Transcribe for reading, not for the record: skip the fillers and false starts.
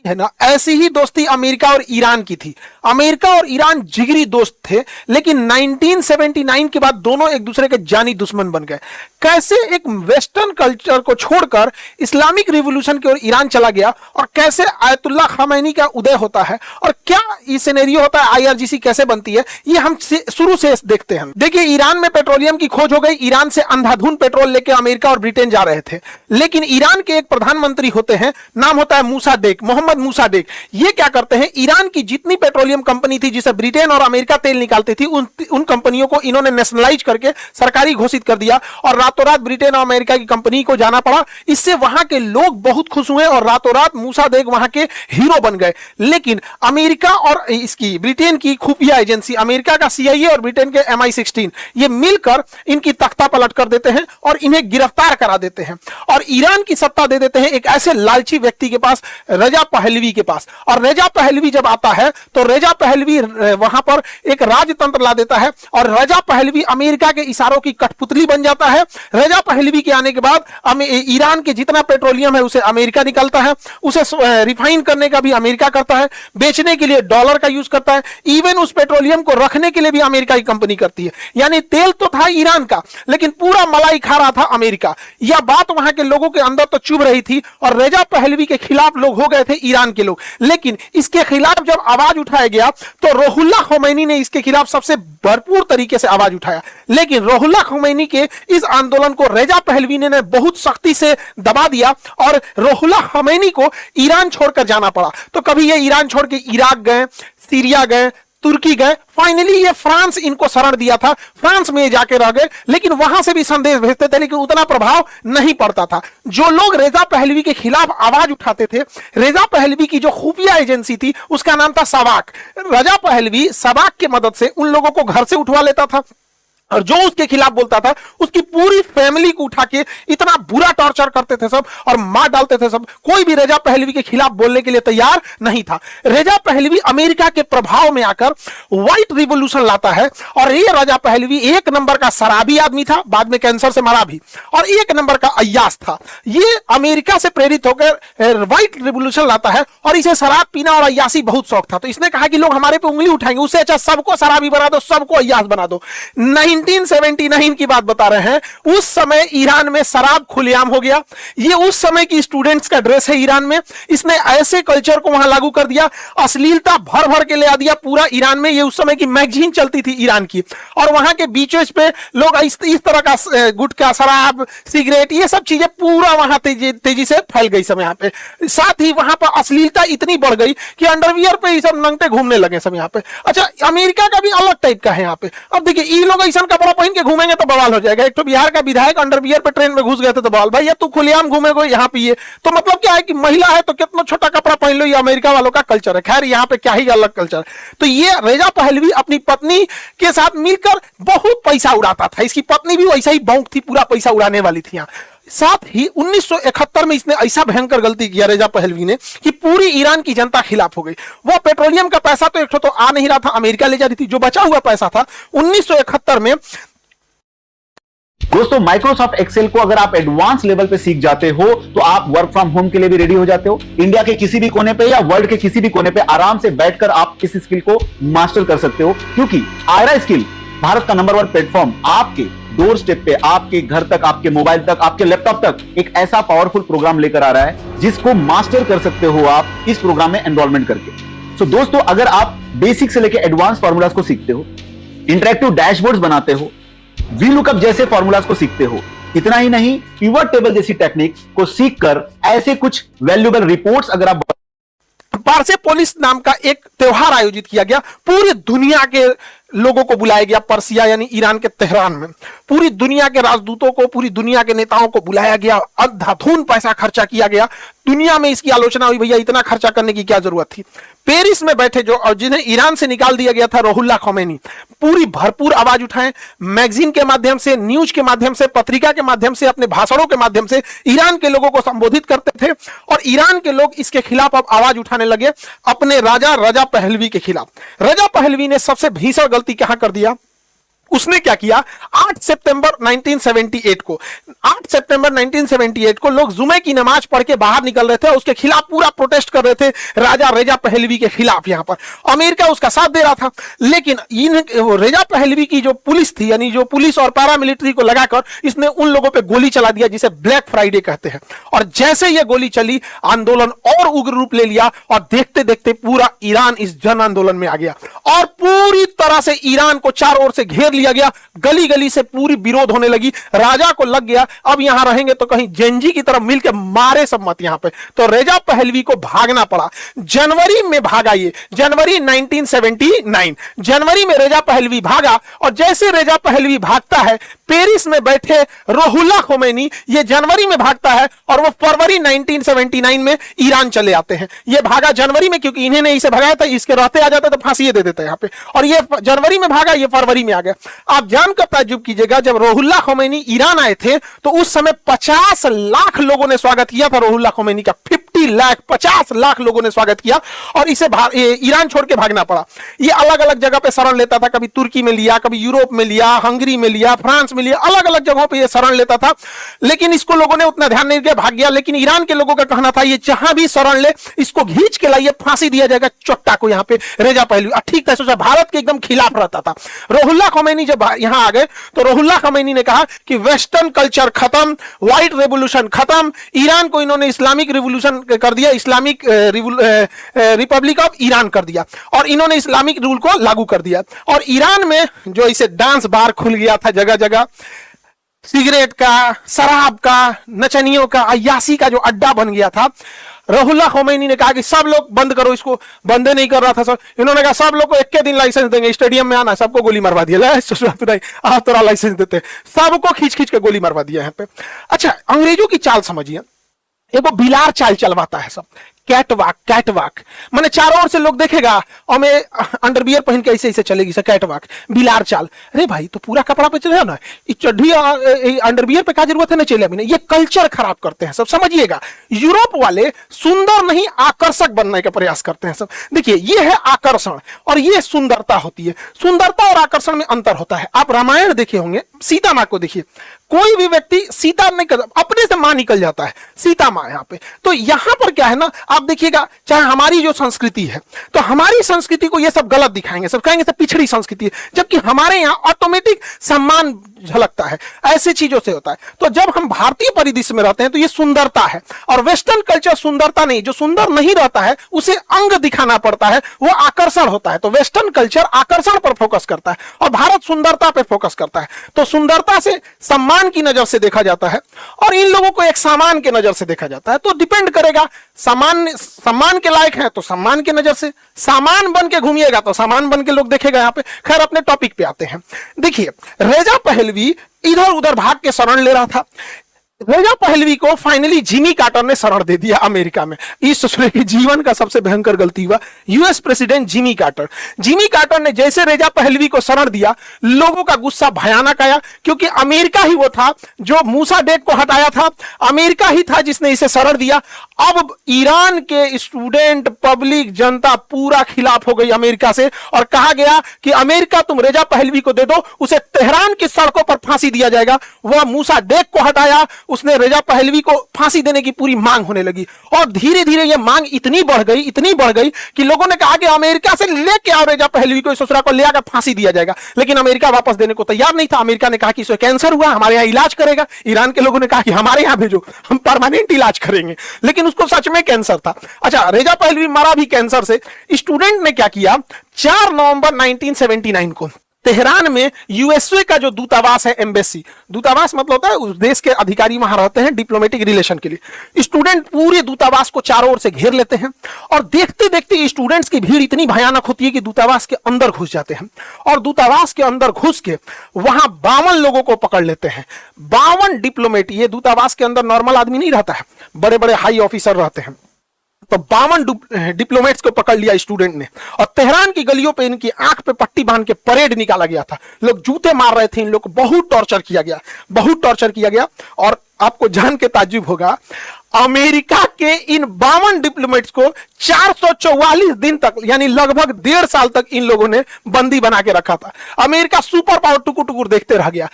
है ना, ऐसी ही दोस्ती अमेरिका और ईरान की थी। अमेरिका और ईरान जिगरी दोस्त थे, लेकिन 1979 के बाद दोनों एक दूसरे के जानी दुश्मन बन गए। कैसे एक वेस्टर्न कल्चर को छोड़कर इस्लामिक रिवॉल्यूशन की ओर ईरान चला गया, और कैसे आयतुल्लाह खमैनी का उदय होता है, और क्या ये सिनेरियो होता है, आईआरजीसी कैसे बनती है, ये हम शुरू से देखते हैं। देखिए, ईरान में पेट्रोलियम की खोज हो गई। ईरान से अंधाधुंध पेट्रोल लेके अमेरिका और ब्रिटेन जा रहे थे, लेकिन ईरान के एक प्रधानमंत्री होते हैं, नाम होता है मूसाडेक, मोहम्मद मूसाडेक। ये क्या करते हैं, ईरान की जितनी पेट्रोलियम कंपनी थी जिसे ब्रिटेन और अमेरिका तेल निकालती थी, उन कंपनियों को इन्होंने नेशनलाइज करके सरकारी घोषित कर दिया, और रातों रात ब्रिटेन और अमेरिका की कंपनी को जाना पड़ा। इससे वहां के लोग बहुत खुश हुए और रातों रात मूसाडेक वहां के हीरो बन गए। लेकिन अमेरिका और इसकी ब्रिटेन की खुफिया एजेंसी, अमेरिका का CIA और ब्रिटेन के MI16, ये मिलकर इनकी तख्ता पलट कर देते हैं और इन्हें गिरफ्तार करा देते हैं, और ईरान की सत्ता दे देते हैं एक ऐसे लालची व्यक्ति के पास, रजा पहलवी के पास। और रजा पहलवी जब आता है तो रजा पहलवी वहां पर एक राजतंत्र ला देता है, और रजा पहलवी अमेरिका के इशारों की कठपुतली बन जाता है। रजा पहलवी के आने के बाद ईरान के जितना पेट्रोलियम है उसे अमेरिका निकालता है, उसे रिफाइन करने का भी अमेरिका करता है, बेचने के लिए डॉलर का यूज करता है, इवन उस पेट्रोलियम को रखने के लिए भी अमेरिका की कंपनी करती है। यानी तेल तो था ईरान का, लेकिन पूरा मलाई खा रहा था अमेरिका। यह बात वहां के लोगों के अंदर तो चुभ रही थी, और रजा पहलवी के खिलाफ लोग हो गए थे ईरान के लोग। लेकिन इसके खिलाफ जब आवाज उठाया गया तो रुहुल्लाह खुमैनी ने इसके खिलाफ सबसे भरपूर तरीके से आवाज उठाया। लेकिन रुहुल्लाह खुमैनी के इस आंदोलन को रजा पहलवी ने बहुत सख्ती से दबा दिया, और रुहुल्लाह खुमैनी को ईरान छोड़कर जाना पड़ा। तो कभी ये ईरान छोड़ के इराक गए, सीरिया गए, तुर्की गए, फाइनली ये फ्रांस इनको शरण दिया था, फ्रांस में जाके रह गए। लेकिन वहां से भी संदेश भेजते थे, लेकिन उतना प्रभाव नहीं पड़ता था। जो लोग रेजा पहलवी के खिलाफ आवाज उठाते थे, रेजा पहलवी की जो खुफिया एजेंसी थी उसका नाम था सवाक। रजा पहलवी सवाक की मदद से उन लोगों को घर से उठवा लेता था, और जो उसके खिलाफ बोलता था उसकी पूरी फैमिली को उठा के इतना बुरा टॉर्चर करते थे सब, और मार डालते थे सब। कोई भी रजा पहलवी के खिलाफ बोलने के लिए तैयार नहीं था। रजा पहलवी अमेरिका के प्रभाव में आकर व्हाइट रिवॉल्यूशन लाता है, और ये रजा पहलवी एक नंबर का शराबी आदमी था, बाद में कैंसर से मरा भी, और एक नंबर का अय्याश था। ये अमेरिका से प्रेरित होकर व्हाइट रिवॉल्यूशन लाता है, और इसे शराब पीना और अय्याशी बहुत शौक था। तो इसने कहा कि लोग हमारे पे उंगली उठाएंगे, उससे अच्छा सबको शराबी बना दो, सबको अय्याश बना दो। 1979 की बात बता रहे हैं, उस समय ईरान में शराब खुलेआम हो गया। ये उस समय की स्टूडेंट्स का ड्रेस है ईरान में। इसने ऐसे कल्चर को वहां लागू कर दिया, अश्लीलता भर भर के ले आ दिया पूरा ईरान में। ये उस समय की मैगजीन चलती थी ईरान की, और वहां के बीचेस पे लोग इस तरह का गुटखा, शराब, सिगरेट, ये सब चीजें पूरा वहां तेजी से फैल गई सब यहाँ पे। साथ ही वहां पर अश्लीलता इतनी बढ़ गई कि अंडरवियर पे ये सब नंगटे घूमने लगे सब यहाँ पे। अच्छा, अमेरिका का भी अलग टाइप का है यहाँ पे। अब देखिए, ये लोग ऐसा कपड़ा पहन के घूमेंगे तो बवाल हो जाएगा। एक तो बिहार का विधायक अंडरवियर पे ट्रेन में घुस गए थे तो बवाल, भाई ये तू खुलेआम घूमेगो यहाँ पे। ये तो मतलब क्या है कि महिला है तो कितना छोटा कपड़ा पहन लो, ये अमेरिका वालों का कल्चर है। खैर, यहाँ पे क्या ही अलग कल्चर। तो ये रजा पहलवी अपनी पत्नी के साथ मिलकर बहुत पैसा उड़ाता था। इसकी पत्नी भी वैसा ही बौंक थी, पूरा पैसा उड़ाने वाली थी यहाँ। साथ ही 1971 में इसने ऐसा भयंकर गलती किया रेजा पहलवी ने कि पूरी ईरान की जनता खिलाफ हो गई। वो पेट्रोलियम का पैसा तो एक तो आ नहीं रहा था, अमेरिका ले जा रही थी। जो बचा हुआ पैसा था 1971 में। दोस्तों, माइक्रोसॉफ्ट एक्सेल को अगर आप एडवांस लेवल पे सीख जाते हो तो आप वर्क फ्रॉम होम के लिए भी रेडी हो जाते हो। इंडिया के किसी भी कोने पे या वर्ल्ड के किसी भी कोने पे आराम से बैठकर आप इस स्किल को मास्टर कर सकते हो, क्योंकि आयरा स्किल भारत का नंबर 1 प्लेटफॉर्म आपके डोर स्टेप पे, आपके घर तक, आपके मोबाइल तक, आपके लैपटॉप तक एक ऐसा पावरफुल प्रोग्राम लेकर आ रहा है जिसको मास्टर कर सकते हो आप इस प्रोग्राम में एनरोलमेंट करके। सो दोस्तों, अगर आप बेसिक से लेकर एडवांस फॉर्मूलाज को सीखते हो, इंटरैक्टिव डैशबोर्ड्स बनाते हो, वीलुकअप जैसे फॉर्मूलाज को सीखते हो, इतना ही नहीं, पिवट टेबल जैसी टेक्निक को सीखकर ऐसे कुछ वैल्यूएबल रिपोर्ट्स अगर आप। पार्सेपोलिस नाम का एक त्योहार आयोजित किया गया, पूरी दुनिया के लोगों को बुलाया गया। पर्सिया यानी ईरान के तेहरान में पूरी दुनिया के राजदूतों को, पूरी दुनिया के नेताओं को बुलाया गया। अंधाधुंध पैसा खर्चा किया गया। दुनिया में इसकी आलोचना हुई, भैया इतना खर्चा करने की क्या जरूरत थी। पेरिस में बैठे जो, और जिन्हें ईरान से निकाल दिया गया था, रुहुल्लाह खुमैनी, पूरी भरपूर आवाज उठाएं। मैगजीन के माध्यम से, न्यूज के माध्यम से, पत्रिका के माध्यम से, अपने भाषणों के माध्यम से ईरान के लोगों को संबोधित करते थे। और ईरान के लोग इसके खिलाफ अब आवाज उठाने लगे, अपने राजा रजा पहलवी के खिलाफ। रजा पहलवी ने सबसे भीषण गलती क्या कर दिया, उसने क्या किया, 8 सितंबर 1978 को 8 सितंबर 1978 को लोग जुमे की नमाज पढ़ के बाहर निकल रहे थे और उसके खिलाफ पूरा प्रोटेस्ट कर रहे थे, राजा रेजा पहलवी के खिलाफ। यहां पर अमेरिका उसका साथ दे रहा था, लेकिन रेजा पहलवी की जो पुलिस थी, यानी जो पुलिस और पैरामिलिट्री को लगाकर इसने उन लोगों पे गोली चला दिया जिसे ब्लैक फ्राइडे कहते हैं। और जैसे ये गोली चली, आंदोलन और उग्र रूप ले लिया और देखते देखते पूरा ईरान इस जन आंदोलन में आ गया और पूरी तरह से ईरान को चारों ओर से घेर लिया गया। गली गली से पूरी विरोध होने लगी। राजा को लग गया अब यहां रहेंगे तो कहीं जेंजी की तरफ मिलकर मारे सब मत यहां पे, तो रेजा पहलवी को भागना पड़ा। जनवरी में भागा, ये जनवरी 1979 जनवरी में रेजा पहलवी भागा। और जैसे रेजा पहलवी भागता है, पेरिस में बैठे रुहुल्लाह खोमैनी ये जनवरी में भागता है और वो फरवरी 1979 में ईरान चले आते हैं। ये भागा जनवरी में क्योंकि इन्हें इसे भगाया था, इसके रहते आ जाता तो फांसी दे देते यहां पे, और ये जनवरी में भागा, ये फरवरी में आ गया। आप जानकर ताज्जुब कीजिएगा, जब रुहुल्लाह खोमैनी ईरान आए थे तो उस समय 50 लाख लोगों ने स्वागत किया था रुहुल्लाह खोमैनी का। 50 लाख 50 लाख लोगों ने स्वागत किया और इसे ईरान छोड़ के भागना पड़ा। ये अलग अलग जगह पे शरण लेता था, कभी तुर्की में लिया, कभी यूरोप में लिया, हंगरी में लिया, फ्रांस में लिया, अलग अलग जगहों पे ये शरण लेता था, लेकिन इसको लोगों ने उतना ध्यान नहीं दिया, भाग गया। लेकिन ईरान के लोगों का कहना था ये जहां भी शरण ले इसको खींच के लाइए, फांसी दिया जाएगा चोट्टा को। यहां पे रेजा पहलवी ठीक था, सोचा भारत के एकदम खिलाफ रहता था। रुहुल्लाह खोमैनी जब यहां आ गए तो रुहुल्लाह खोमैनी ने कहा कि वेस्टर्न कल्चर खत्म, व्हाइट रेवोल्यूशन खत्म, ईरान को इन्होंने इस्लामिक रिवोल्यूशन कर दिया, इस्लामिक रिपब्लिक ऑफ ईरान कर दिया और इन्होंने इस्लामिक रूल को लागू कर दिया। और ईरान में जो इसे डांस बार खुल गया था, जगह जगह सिगरेट का, शराब का, नचनियों का, अय्यासी का जो अड्डा बन गया था, रुहुल्लाह खोमैनी ने कहा कि सब लोग बंद करो इसको। बंदे नहीं कर रहा था सब, इन्होंने कहा सब लोग को एक के दिन लाइसेंस देंगे, स्टेडियम में आना, सबको गोली मरवा दिया। आप तोरा लाइसेंस देते, सबको खींच खींच के गोली मरवा दिया यहाँ पे। अच्छा, अंग्रेजों की चाल समझिए, एगो बिलार चाल चलवाता है सब, कैटवाक कैटवाक, माने चारों ओर से लोग देखेगा और मैं अंडरवियर पहन के ऐसे ऐसे चलेगी सर, कैटवाक बिलार चाल। अरे भाई तो पूरा कपड़ा पे चले ना, चड्ढी अंडरवियर पे क्या जरूरत है ना, चले अभी नहीं। ये कल्चर खराब करते हैं सब, समझिएगा। यूरोप वाले सुंदर नहीं आकर्षक बनने का प्रयास करते हैं सब। देखिए ये है आकर्षण और ये सुंदरता होती है। सुंदरता और आकर्षण में अंतर होता है। आप रामायण देखे होंगे, सीता माँ को देखिए, कोई भी व्यक्ति सीता नहीं कर, अपने से मां निकल जाता है, सीता मां यहाँ पे। तो यहां पर क्या है ना, आप देखिएगा, चाहे हमारी जो संस्कृति है, तो हमारी संस्कृति को ये सब गलत दिखाएंगे, सब कहेंगे सब पिछड़ी संस्कृति है, जबकि हमारे यहाँ ऑटोमेटिक सम्मान झलकता है, ऐसी चीजों से होता है। तो जब हम भारतीय परिदृश्य में रहते हैं तो ये सुंदरता है, और वेस्टर्न कल्चर सुंदरता नहीं, जो सुंदर नहीं रहता है उसे अंग दिखाना पड़ता है, वो आकर्षण होता है। तो वेस्टर्न कल्चर आकर्षण पर फोकस करता है और भारत सुंदरता पर फोकस करता है। तो सुंदरता से सम्मान की नजर से देखा जाता है और इन लोगों को एक सामान के नजर से देखा जाता है। तो डिपेंड करेगा, सम्मान के लायक है तो सम्मान की नजर से, सामान बन के घूमिएगा तो सामान बन के लोग देखेगा यहाँ पे। खैर अपने टॉपिक पे आते हैं। देखिए रेजा पहलवी इधर उधर भाग के शरण ले रहा था। रेजा पहलवी को फाइनली जिमी कार्टर ने शरण दे दिया अमेरिका में। इस ससुरे की जीवन का सबसे भयंकर गलती हुआ। यूएस प्रेसिडेंट जिमी कार्टर ने जैसे रेजा पहलवी को शरण दिया, लोगों का गुस्सा भयानक आया, क्योंकि अमेरिका ही वो था जो मूसाडेक को हटाया था, अमेरिका ही था जिसने इसे शरण दिया। अब ईरान के स्टूडेंट, पब्लिक, जनता पूरा खिलाफ हो गई अमेरिका से और कहा गया कि अमेरिका तुम रेजा पहलवी को दे दो, उसे तेहरान की सड़कों पर फांसी दिया जाएगा। वह मूसाडेक को हटाया, उसने रेजा पहलवी को फांसी देने की पूरी मांग होने लगी और धीरे धीरे यह मांग इतनी बढ़ गई कि लोगों ने कहा कि अमेरिका से लेके आओ रेजा पहलवी को, इस ससुरा को ले आकर फांसी दिया जाएगा। लेकिन अमेरिका वापस देने को तैयार नहीं था। अमेरिका ने कहा कि इसे कैंसर हुआ, हमारे यहां इलाज करेगा। ईरान के लोगों ने कहा कि हमारे यहां भेजो, हम परमानेंट इलाज करेंगे। लेकिन उसको सच में कैंसर था। अच्छा, रेजा पहलवी मरा भी कैंसर से। स्टूडेंट ने क्या किया, 4 नवंबर 1979 को तेहरान में यूएसए का जो दूतावास है, एम्बेसी, दूतावास मतलब होता है उस देश के अधिकारी वहां रहते हैं डिप्लोमेटिक रिलेशन के लिए। स्टूडेंट पूरे दूतावास को चारों ओर से घेर लेते हैं और देखते देखते स्टूडेंट्स की भीड़ इतनी भयानक होती है कि दूतावास के अंदर घुस जाते हैं और दूतावास के अंदर घुस के वहां 52 लोगों को पकड़ लेते हैं। 52 डिप्लोमेट, ये दूतावास के अंदर नॉर्मल आदमी नहीं रहता है, बड़े बड़े हाई ऑफिसर रहते हैं। तो 52 डिप्लोमेट्स को पकड़ लिया स्टूडेंट ने और तेहरान की गलियों पे इनकी आंख पे पट्टी बांध के परेड निकाला गया था। लोग जूते मार रहे थे, इन लोग को बहुत टॉर्चर किया गया। और आपको जान के ताज्जुब होगा, अमेरिका के इन 52 डिप्लोमेट्स को 444 दिन तक यानी लगभग 1.5 साल तक इन लोगों ने बंदी बना के रखा था। अमेरिका सुपर पावर टुकुर टुकुर देखते रह गया।